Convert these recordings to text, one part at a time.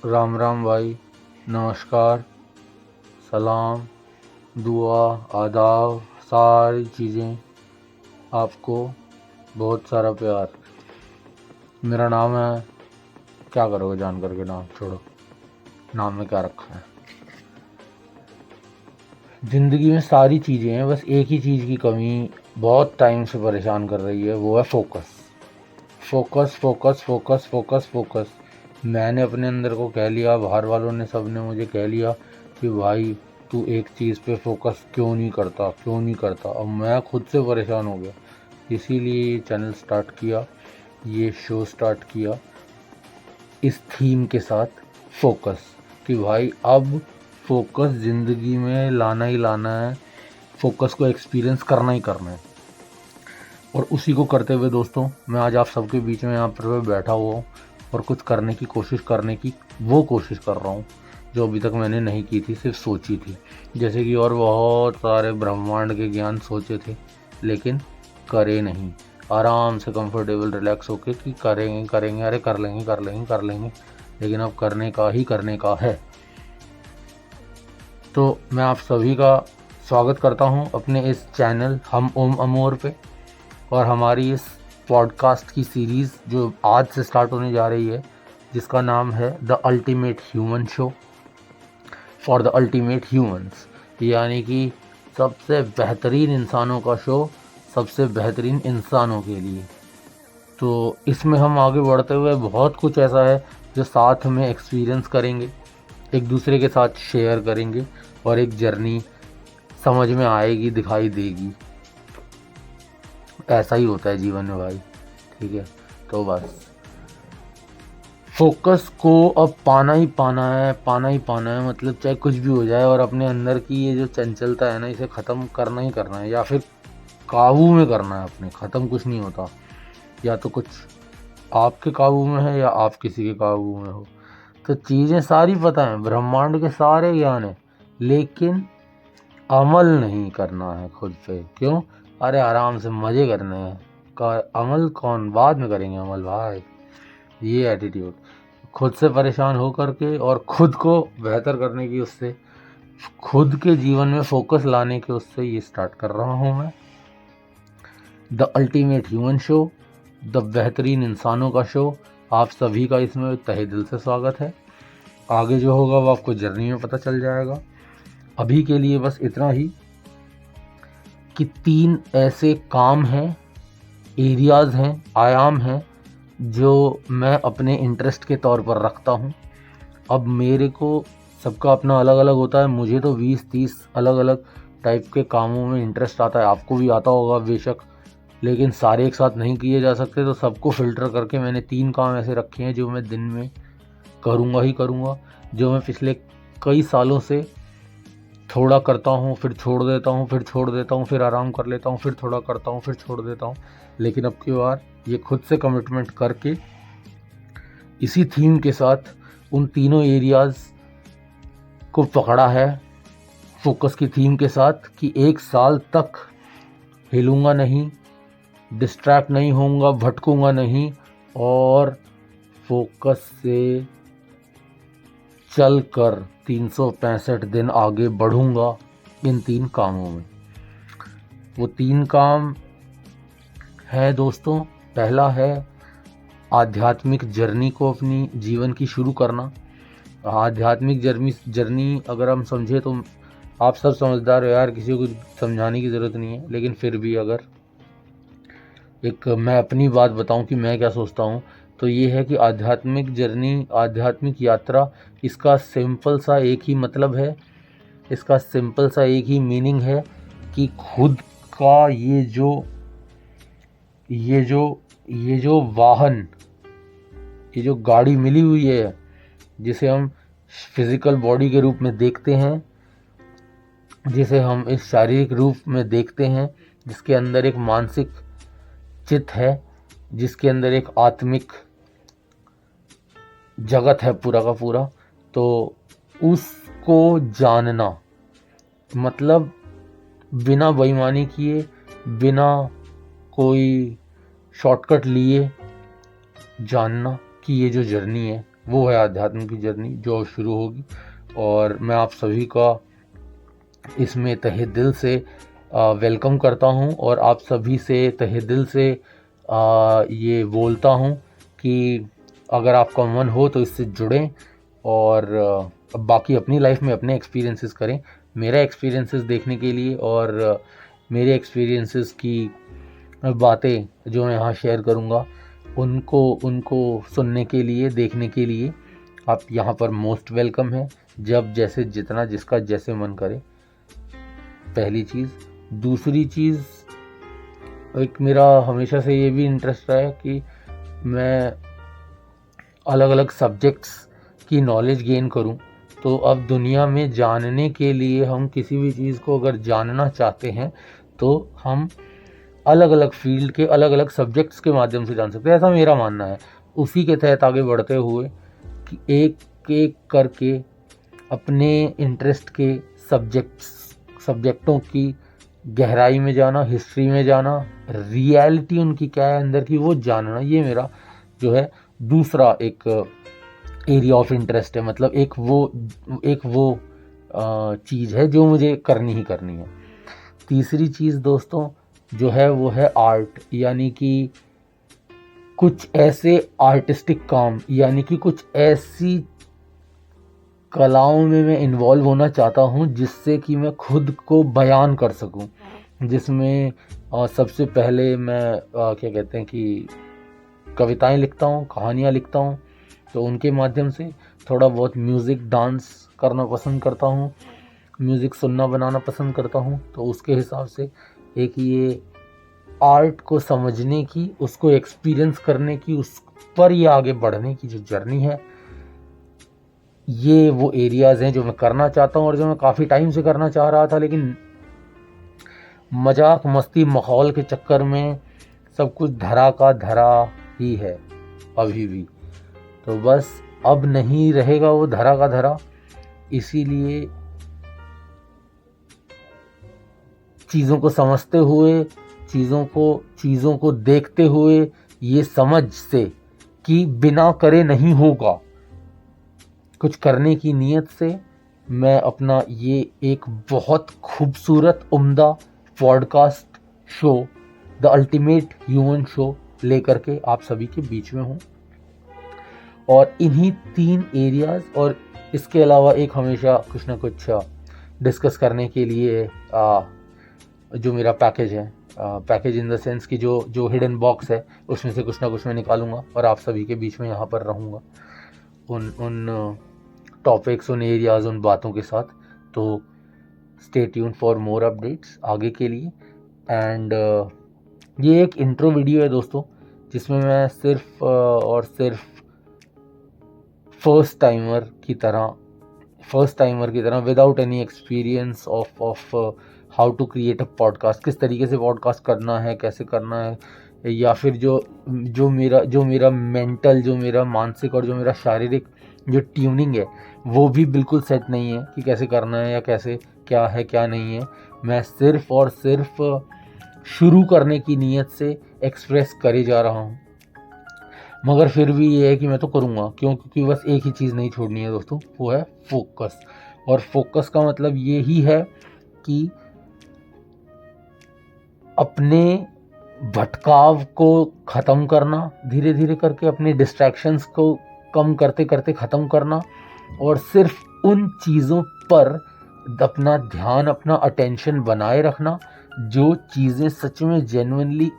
राम राम भाई। नमस्कार, सलाम, दुआ, आदाब, सारी चीज़ें आपको। बहुत सारा प्यार। मेरा नाम है, क्या करोगे जान करके? नाम छोड़ो, नाम में क्या रखा है। ज़िंदगी में सारी चीज़ें हैं, बस एक ही चीज़ की कमी बहुत टाइम से परेशान कर रही है, वो है focus. Focus focus focus focus focus. मैंने अपने अंदर को कह लिया, बाहर वालों ने, सब ने मुझे कह लिया कि भाई तू एक चीज़ पे फोकस क्यों नहीं करता, क्यों नहीं करता। अब मैं खुद से परेशान हो गया, इसीलिए ये चैनल स्टार्ट किया, ये शो स्टार्ट किया इस थीम के साथ, फोकस। कि भाई अब फोकस ज़िंदगी में लाना ही लाना है, फोकस को एक्सपीरियंस करना ही करना है। और उसी को करते हुए दोस्तों, मैं आज आप सबके बीच में यहाँ पर बैठा हुआ हूँ और कुछ करने की कोशिश कर रहा हूँ जो अभी तक मैंने नहीं की थी, सिर्फ सोची थी। जैसे कि और बहुत सारे ब्रह्मांड के ज्ञान सोचे थे, लेकिन करे नहीं। आराम से कंफर्टेबल रिलैक्स होके कि करेंगे करेंगे, अरे कर लेंगे कर लेंगे कर लेंगे, लेकिन अब करने का ही करने का है। तो मैं आप सभी का स्वागत करता हूँ अपने इस चैनल हम ओम अमोर पे, और हमारी इस पॉडकास्ट की सीरीज़ जो आज से स्टार्ट होने जा रही है, जिसका नाम है the ultimate human show for the ultimate humans, यानी कि सबसे बेहतरीन इंसानों का शो सबसे बेहतरीन इंसानों के लिए। तो इसमें हम आगे बढ़ते हुए बहुत कुछ ऐसा है जो साथ में एक्सपीरियंस करेंगे, एक दूसरे के साथ शेयर करेंगे, और एक जर्नी समझ में आएगी, दिखाई देगी। ऐसा ही होता है जीवन में भाई, ठीक है। तो बस फोकस को अब पाना ही पाना है, पाना ही पाना है, मतलब चाहे कुछ भी हो जाए। और अपने अंदर की ये जो चंचलता है ना, इसे ख़त्म करना ही करना है, या फिर काबू में करना है अपने। ख़त्म कुछ नहीं होता, या तो कुछ आपके काबू में है या आप किसी के काबू में हो। तो चीज़ें सारी पता है, ब्रह्मांड के सारे ज्ञान है, लेकिन अमल नहीं करना है खुद पे। क्यों? अरे आराम से मज़े करने हैं, का अमल कौन, बाद में करेंगे अमल भाई। ये एटीट्यूड खुद से परेशान हो करके और खुद को बेहतर करने की, उससे खुद के जीवन में फोकस लाने के, उससे ये स्टार्ट कर रहा हूँ मैं, the ultimate human show, the बेहतरीन इंसानों का शो। आप सभी का इसमें तहे दिल से स्वागत है। आगे जो होगा वो आपको जर्नी में पता चल जाएगा। अभी के लिए बस इतना ही कि 3 ऐसे काम हैं, एरियाज़ हैं, आयाम हैं, जो मैं अपने इंटरेस्ट के तौर पर रखता हूँ। अब मेरे को, सबका अपना अलग अलग होता है, मुझे तो 20-30 अलग अलग टाइप के कामों में इंटरेस्ट आता है, आपको भी आता होगा बेशक, लेकिन सारे एक साथ नहीं किए जा सकते। तो सबको फ़िल्टर करके मैंने 3 काम ऐसे रखे हैं जो मैं दिन में करूँगा ही करूँगा, जो मैं पिछले कई सालों से थोड़ा करता हूँ, फिर छोड़ देता हूँ, फिर छोड़ देता हूँ, फिर आराम कर लेता हूँ, फिर थोड़ा करता हूँ, फिर छोड़ देता हूँ। लेकिन अब की बार ये खुद से कमिटमेंट करके इसी थीम के साथ उन तीनों एरियाज़ को पकड़ा है, फोकस की थीम के साथ, कि 1 साल तक हिलूँगा नहीं, डिस्ट्रैक्ट नहीं होऊंगा, भटकूंगा नहीं, और फोकस से चल कर 365 दिन आगे बढ़ूंगा इन 3 कामों में। वो 3 काम है दोस्तों, पहला है आध्यात्मिक जर्नी को अपनी जीवन की शुरू करना। आध्यात्मिक जर्नी अगर हम समझे तो आप सब समझदार हो यार, किसी को समझाने की ज़रूरत नहीं है, लेकिन फिर भी अगर एक मैं अपनी बात बताऊं कि मैं क्या सोचता हूं, तो ये है कि आध्यात्मिक जर्नी, आध्यात्मिक यात्रा, इसका सिंपल सा एक ही मतलब है, इसका सिंपल सा एक ही मीनिंग है कि खुद का ये जो वाहन, ये जो गाड़ी मिली हुई है, जिसे हम फिजिकल बॉडी के रूप में देखते हैं, जिसे हम इस शारीरिक रूप में देखते हैं, जिसके अंदर एक मानसिक चित्त है, जिसके अंदर एक आत्मिक जगत है पूरा का पूरा, तो उसको जानना, मतलब बिना बेईमानी किए, बिना कोई शॉर्टकट लिए जानना कि ये जो जर्नी है वो है आध्यात्म की जर्नी जो अब शुरू होगी। और मैं आप सभी का इसमें तहे दिल से वेलकम करता हूं और आप सभी से तहे दिल से ये बोलता हूं कि अगर आपका मन हो तो इससे जुड़ें और बाकी अपनी लाइफ में अपने एक्सपीरियंसेस करें। मेरा एक्सपीरियंसेस देखने के लिए और मेरे एक्सपीरियंसेस की बातें जो मैं यहाँ शेयर करूँगा उनको सुनने के लिए, देखने के लिए आप यहाँ पर मोस्ट वेलकम है, जब जैसे जितना जिसका जैसे मन करे। पहली चीज़। दूसरी चीज़, एक मेरा हमेशा से ये भी इंटरेस्ट रहा है कि मैं अलग अलग सब्जेक्ट्स की नॉलेज गेन करूं। तो अब दुनिया में जानने के लिए हम किसी भी चीज़ को अगर जानना चाहते हैं तो हम अलग अलग फील्ड के अलग अलग सब्जेक्ट्स के माध्यम से जान सकते हैं, ऐसा मेरा मानना है। उसी के तहत आगे बढ़ते हुए कि एक एक करके अपने इंटरेस्ट के सब्जेक्टों की गहराई में जाना, हिस्ट्री में जाना, रियलिटी उनकी क्या है अंदर की वो जानना, ये मेरा जो है दूसरा एक एरिया ऑफ इंटरेस्ट है। मतलब एक वो चीज़ है जो मुझे करनी ही करनी है। तीसरी चीज़ दोस्तों जो है वो है आर्ट, यानी कि कुछ ऐसे आर्टिस्टिक काम, यानी कि कुछ ऐसी कलाओं में मैं इन्वॉल्व होना चाहता हूँ जिससे कि मैं खुद को बयान कर सकूँ, जिसमें सबसे पहले मैं क्या कहते हैं कि कविताएं लिखता हूँ, कहानियाँ लिखता हूँ। तो उनके माध्यम से थोड़ा बहुत म्यूज़िक, डांस करना पसंद करता हूँ, म्यूज़िक सुनना बनाना पसंद करता हूँ। तो उसके हिसाब से एक ये आर्ट को समझने की, उसको एक्सपीरियंस करने की, उस पर ये आगे बढ़ने की जो जर्नी है, ये वो एरियाज़ हैं जो मैं करना चाहता हूँ और जो मैं काफ़ी टाइम से करना चाह रहा था, लेकिन मजाक मस्ती माहौल के चक्कर में सब कुछ धरा का धरा ही है अभी भी। तो बस अब नहीं रहेगा वो धरा का धरा, इसीलिए चीज़ों को समझते हुए, चीज़ों को देखते हुए, ये समझ से कि बिना करे नहीं होगा, कुछ करने की नीयत से मैं अपना ये एक बहुत खूबसूरत उम्दा podcast show, the ultimate human show लेकर के आप सभी के बीच में हूँ। और इन्हीं 3 एरियाज़ और इसके अलावा एक हमेशा कुछ ना कुछ डिस्कस करने के लिए जो मेरा पैकेज है, पैकेज इन द सेंस कि जो हिडन बॉक्स है उसमें से कुछ ना कुछ मैं निकालूंगा और आप सभी के बीच में यहाँ पर रहूँगा उन टॉपिक्स, उन एरियाज़, उन बातों के साथ। तो stay tune for more updates आगे के लिए। एंड ये एक इंट्रो वीडियो है दोस्तों, जिसमें मैं सिर्फ और सिर्फ फर्स्ट टाइमर की तरह without any experience of how to create a podcast, किस तरीके से पॉडकास्ट करना है, कैसे करना है, या फिर जो मेरा मेंटल, जो मेरा मानसिक और जो मेरा शारीरिक जो ट्यूनिंग है वो भी बिल्कुल सेट नहीं है कि कैसे करना है या कैसे क्या है क्या नहीं है। मैं सिर्फ और सिर्फ शुरू करने की नीयत से एक्सप्रेस करे जा रहा हूँ, मगर फिर भी ये है कि मैं तो करूँगा, क्योंकि बस एक ही चीज़ नहीं छोड़नी है दोस्तों, वो है फोकस। और फोकस का मतलब ये ही है कि अपने भटकाव को ख़त्म करना, धीरे धीरे करके अपने डिस्ट्रैक्शंस को कम करते करते ख़त्म करना, और सिर्फ उन चीज़ों पर अपना ध्यान, अपना अटेंशन बनाए रखना जो चीज़ें सच में जेन्युइनली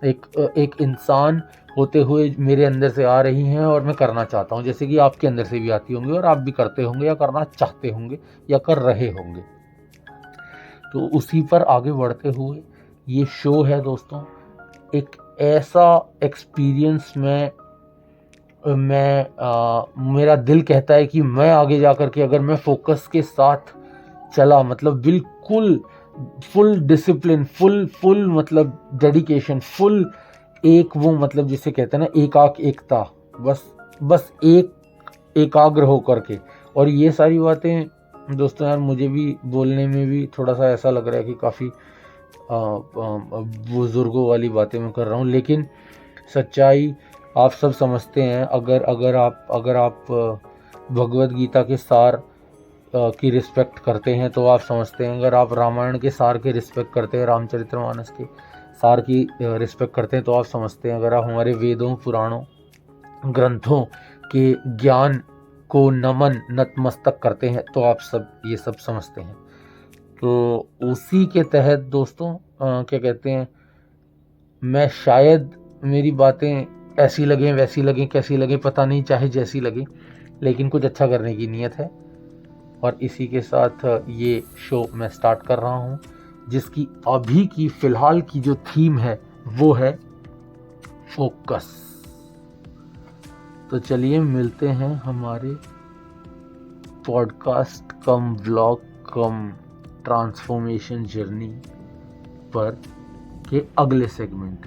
एक इंसान होते हुए मेरे अंदर से आ रही हैं और मैं करना चाहता हूँ, जैसे कि आपके अंदर से भी आती होंगी और आप भी करते होंगे या करना चाहते होंगे या कर रहे होंगे। तो उसी पर आगे बढ़ते हुए ये शो है दोस्तों, एक ऐसा एक्सपीरियंस मेरा दिल कहता है कि मैं आगे जा कर के अगर मैं फोकस के साथ चला, मतलब बिल्कुल फुल डिसिप्लिन, फुल मतलब डेडिकेशन, फुल एक वो मतलब जिसे कहते हैं ना एकता, बस एकाग्र हो करके। और ये सारी बातें दोस्तों यार मुझे भी बोलने में भी थोड़ा सा ऐसा लग रहा है कि काफ़ी बुजुर्गों वाली बातें मैं कर रहा हूँ, लेकिन सच्चाई आप सब समझते हैं, अगर आप भगवत गीता के सार की रिस्पेक्ट करते हैं तो आप समझते हैं, अगर आप रामायण के सार की रिस्पेक्ट करते हैं, रामचरितमानस के सार की रिस्पेक्ट करते हैं तो आप समझते हैं, अगर आप हमारे वेदों पुराणों ग्रंथों के ज्ञान को नमन नतमस्तक करते हैं तो आप सब ये सब समझते हैं। तो उसी के तहत दोस्तों क्या कहते हैं, मैं शायद मेरी बातें ऐसी लगें वैसी लगें कैसी लगें पता नहीं, चाहे जैसी लगें, लेकिन कुछ अच्छा करने की नीयत है। और इसी के साथ ये शो मैं स्टार्ट कर रहा हूँ, जिसकी अभी की फ़िलहाल की जो थीम है वो है फोकस। तो चलिए मिलते हैं हमारे पॉडकास्ट कम व्लॉग कम ट्रांसफॉर्मेशन जर्नी पर के अगले सेगमेंट।